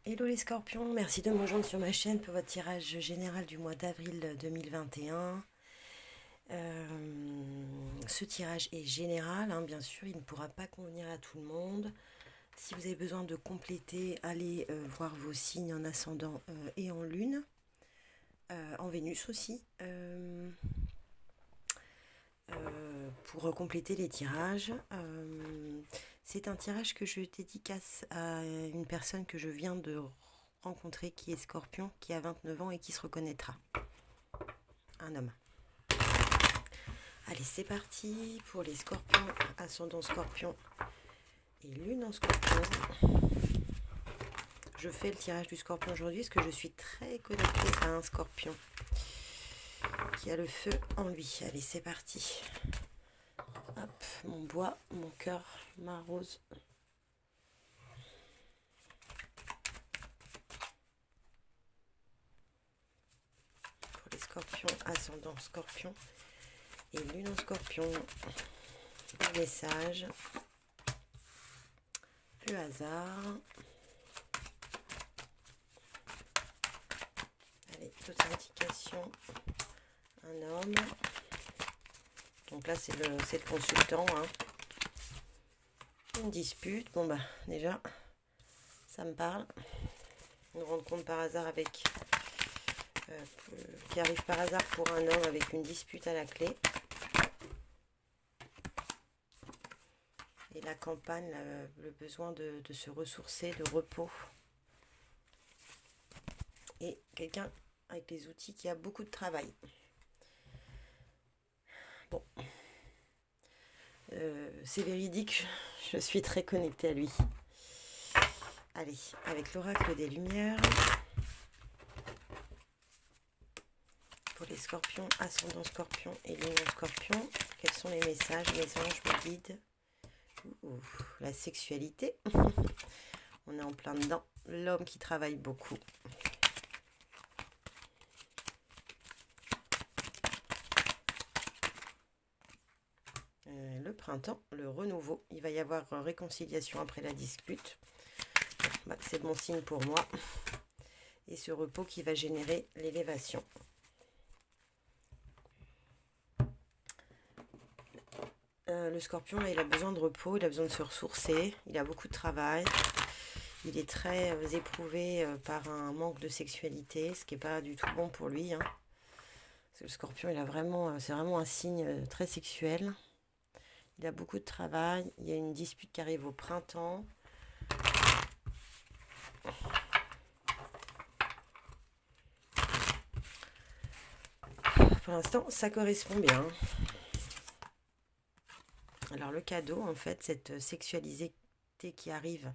Hello les scorpions, merci de me rejoindre sur ma chaîne pour votre tirage général du mois d'avril 2021. Ce tirage est général, hein, bien sûr, il ne pourra pas convenir à tout le monde. Si vous avez besoin de compléter, allez voir vos signes en ascendant et en lune, en Vénus aussi, pour compléter les tirages. C'est un tirage que je dédicace à une personne que je viens de rencontrer qui est Scorpion, qui a 29 ans et qui se reconnaîtra. Un homme. Allez, c'est parti pour les Scorpions, ascendant Scorpion et lune en Scorpion. Je fais le tirage du Scorpion aujourd'hui parce que je suis très connectée à un Scorpion qui a le feu en lui. Allez, c'est parti. Hop, mon bois, mon cœur, ma rose. Pour les Scorpions, ascendant Scorpion et lune en Scorpion. Le message, le hasard. Allez, toute indication, un homme. Donc là, c'est le consultant. Hein. Une dispute. Bon, bah, déjà, ça me parle. Une rencontre par hasard avec. Qui arrive par hasard pour un homme avec une dispute à la clé. Et la campagne, le besoin de se ressourcer, de repos. Et quelqu'un avec les outils qui a beaucoup de travail. Bon. C'est véridique, je suis très connectée à lui. Allez, avec l'oracle des Lumières. Pour les Scorpions, ascendant Scorpion et lune en Scorpion, quels sont les messages? Les anges me guident. La sexualité. On est en plein dedans. L'homme qui travaille beaucoup. Le printemps, le renouveau. Il va y avoir réconciliation après la dispute. Bah, c'est bon signe pour moi. Et ce repos qui va générer l'élévation. Le Scorpion, là, il a besoin de repos, il a besoin de se ressourcer, il a beaucoup de travail. Il est très éprouvé par un manque de sexualité, ce qui n'est pas du tout bon pour lui. Hein. Parce que le Scorpion, c'est vraiment un signe très sexuel. Il a beaucoup de travail. Il y a une dispute qui arrive au printemps. Pour l'instant, ça correspond bien. Alors le cadeau, en fait, cette sexualité qui arrive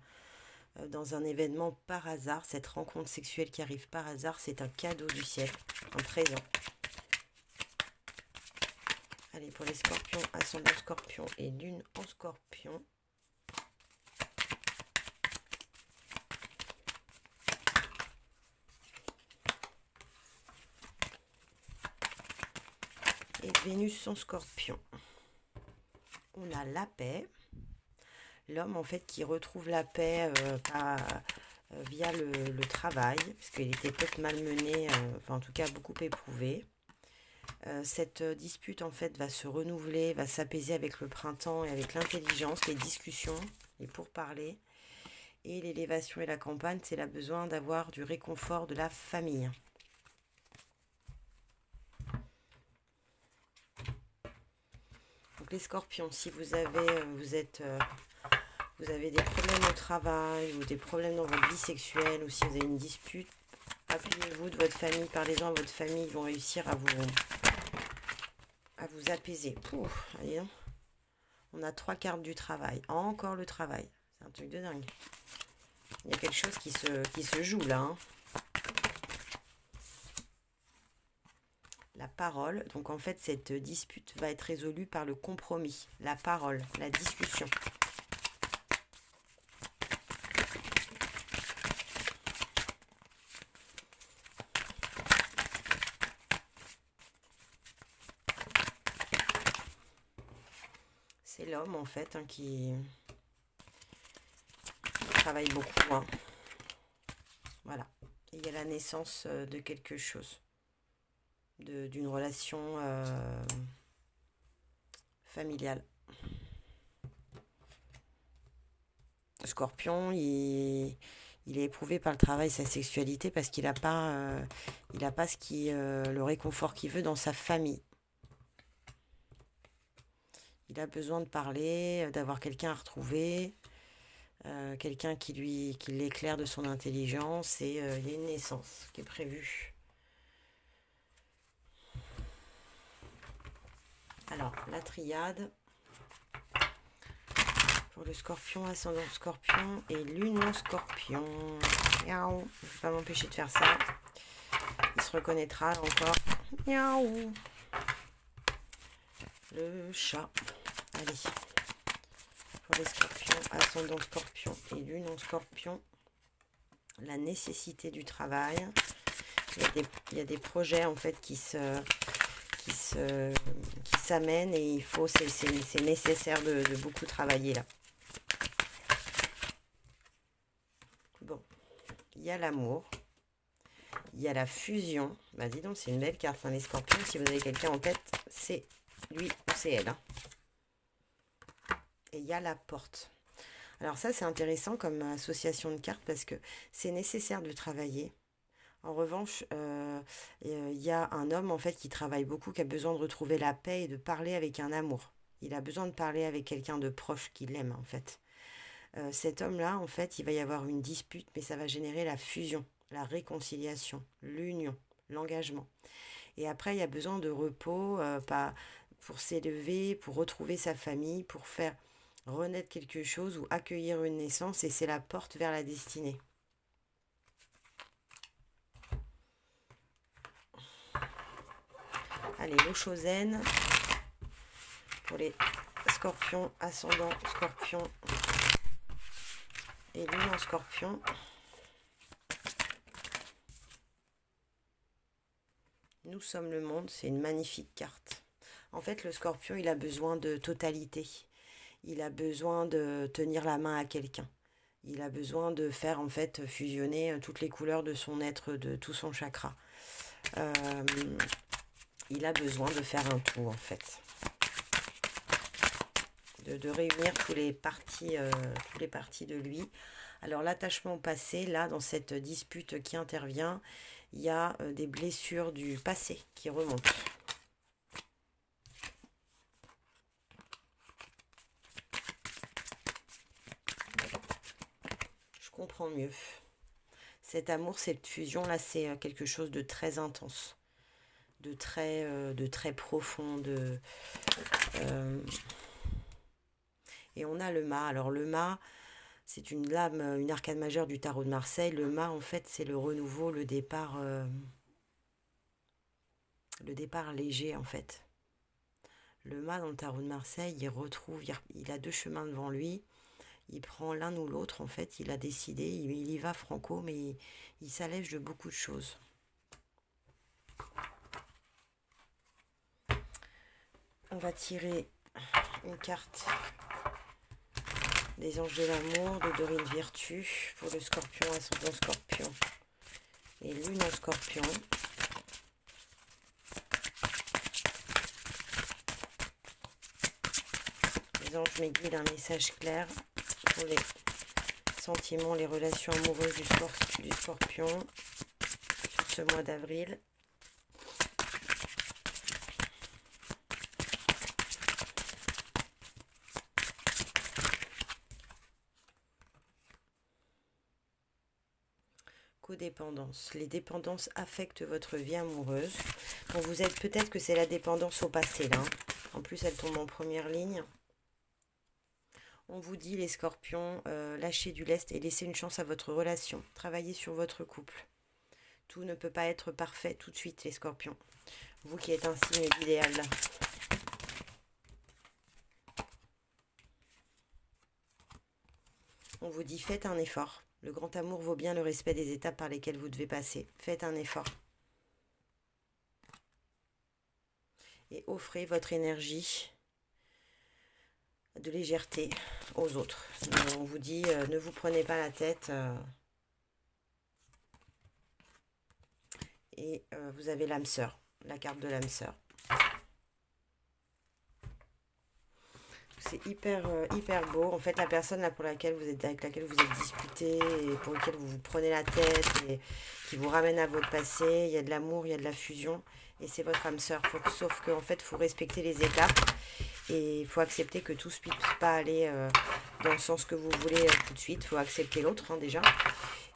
dans un événement par hasard, cette rencontre sexuelle qui arrive par hasard, c'est un cadeau du ciel, un présent. Allez, pour les Scorpions, ascendant Scorpion et lune en Scorpion. Et Vénus en Scorpion. On a la paix. L'homme, en fait, qui retrouve la paix via le travail, parce qu'il était peut-être malmené, enfin en tout cas beaucoup éprouvé. Cette dispute, en fait, va se renouveler, va s'apaiser avec le printemps et avec l'intelligence, les discussions, les pourparlers. Et l'élévation et la campagne, c'est le besoin d'avoir du réconfort de la famille. Donc les Scorpions, si vous avez des problèmes au travail ou des problèmes dans votre vie sexuelle ou si vous avez une dispute, appuyez-vous de votre famille, parlez-en à votre famille, ils vont réussir à vous apaiser. Pouf, allez, hein. On a 3 cartes du travail. Encore le travail. C'est un truc de dingue. Il y a quelque chose qui se joue là. Hein. La parole. Donc en fait, cette dispute va être résolue par le compromis. La parole, la discussion. C'est l'homme en fait qui travaille beaucoup. Hein. Voilà. Il y a la naissance de quelque chose, d'une relation familiale. Le Scorpion, il est éprouvé par le travail, sa sexualité, parce qu'il n'a pas, ce le réconfort qu'il veut dans sa famille. Il a besoin de parler, d'avoir quelqu'un à retrouver, quelqu'un qui l'éclaire de son intelligence, et il y a une naissance qui est prévue. Alors, la triade pour le Scorpion, ascendant Scorpion et lune en Scorpion. Miaou, je ne vais pas m'empêcher de faire ça. Il se reconnaîtra encore. Miaou. Le chat. Allez. Pour les Scorpions, ascendant Scorpion et lune en Scorpion. La nécessité du travail. Il y a des projets en fait qui s'amènent, et c'est nécessaire de beaucoup travailler là. Bon, il y a l'amour, il y a la fusion. Bah dis donc, c'est une belle carte, hein, les Scorpions. Si vous avez quelqu'un en tête, c'est lui ou c'est elle, hein. Et il y a la porte. Alors ça, c'est intéressant comme association de cartes, parce que c'est nécessaire de travailler. En revanche, il y a un homme en fait qui travaille beaucoup, qui a besoin de retrouver la paix et de parler avec un amour. Il a besoin de parler avec quelqu'un de proche qui l'aime en fait. Cet homme-là, en fait, il va y avoir une dispute, mais ça va générer la fusion, la réconciliation, l'union, l'engagement. Et après, il y a besoin de repos, pour s'élever, pour retrouver sa famille, pour faire renaître quelque chose ou accueillir une naissance, et c'est la porte vers la destinée. Allez, l'eau chauzaine pour les Scorpions, ascendant Scorpion et lune en Scorpion. Nous sommes le monde, c'est une magnifique carte. En fait, le Scorpion, il a besoin de totalité. Il a besoin de tenir la main à quelqu'un. Il a besoin de faire en fait fusionner toutes les couleurs de son être, de tout son chakra. Il a besoin de faire un tout en fait. De réunir toutes les parties de lui. Alors l'attachement au passé, là, dans cette dispute qui intervient, il y a des blessures du passé qui remontent. Je comprends mieux. Cet amour, cette fusion-là, c'est quelque chose de très intense, de très profond, et on a le mât. Alors le mât, c'est une lame, une arcane majeure du tarot de Marseille. Le mât, en fait, c'est le renouveau, le départ léger, en fait. Le mât, dans le tarot de Marseille, il a deux chemins devant lui. Il prend l'un ou l'autre, en fait. Il a décidé, il y va franco, mais il s'allège de beaucoup de choses. On va tirer une carte des anges de l'amour, de Dorine Virtue, pour le Scorpion, ascendant Scorpion et lune en Scorpion. Les anges m'aiguillent d'un message clair pour les sentiments, les relations amoureuses du Scorpion sur ce mois d'avril. Codépendance. Les dépendances affectent votre vie amoureuse. Quand vous êtes, peut-être que c'est la dépendance au passé là. En plus, elle tombe en première ligne. On vous dit, les Scorpions, lâchez du lest et laissez une chance à votre relation. Travaillez sur votre couple. Tout ne peut pas être parfait tout de suite, les Scorpions. Vous qui êtes un signe idéal. On vous dit, faites un effort. Le grand amour vaut bien le respect des étapes par lesquelles vous devez passer. Faites un effort. Et offrez votre énergie de légèreté aux autres. On vous dit, ne vous prenez pas la tête. Et vous avez l'âme sœur, la carte de l'âme sœur. C'est hyper beau. En fait, la personne là avec laquelle vous êtes disputé et pour laquelle vous vous prenez la tête et qui vous ramène à votre passé, il y a de l'amour, il y a de la fusion et c'est votre âme sœur. Sauf qu'en fait, il faut respecter les étapes et il faut accepter que tout ne puisse pas aller dans le sens que vous voulez tout de suite. Il faut accepter l'autre déjà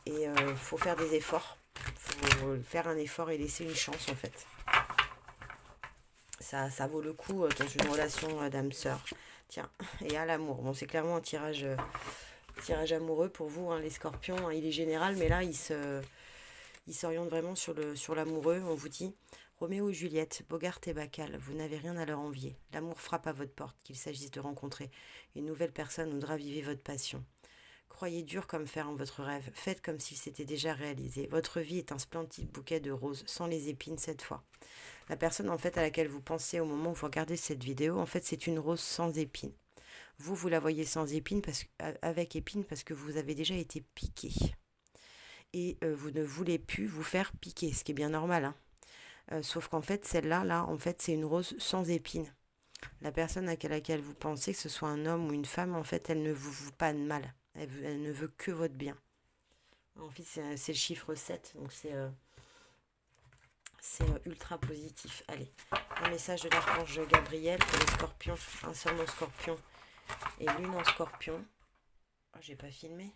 et il faut faire des efforts. Il faut faire un effort et laisser une chance en fait. Ça vaut le coup dans une relation d'âme-sœur. Tiens, et à l'amour. Bon, c'est clairement un tirage amoureux pour vous, hein, les scorpions. Hein, il est général, mais là, il s'oriente vraiment sur l'amoureux. On vous dit, Roméo et Juliette, Bogart et Bacal, vous n'avez rien à leur envier. L'amour frappe à votre porte, qu'il s'agisse de rencontrer une nouvelle personne ou de raviver votre passion. Croyez dur comme fer en votre rêve. Faites comme si c'était déjà réalisé. Votre vie est un splendide bouquet de roses, sans les épines cette fois. La personne en fait à laquelle vous pensez au moment où vous regardez cette vidéo, en fait c'est une rose sans épines. Vous la voyez sans épines avec épines parce que vous avez déjà été piqué. Et vous ne voulez plus vous faire piquer, ce qui est bien normal. Hein. Sauf qu'en fait celle-là, en fait c'est une rose sans épines. La personne à laquelle vous pensez, que ce soit un homme ou une femme, en fait elle ne vous veut pas de mal. Elle ne veut que votre bien. En fait c'est le chiffre 7, donc c'est ultra positif. Allez, un message de l'archange Gabriel pour les scorpions. Un seul en scorpion et lune en scorpion. Oh, j'ai pas filmé.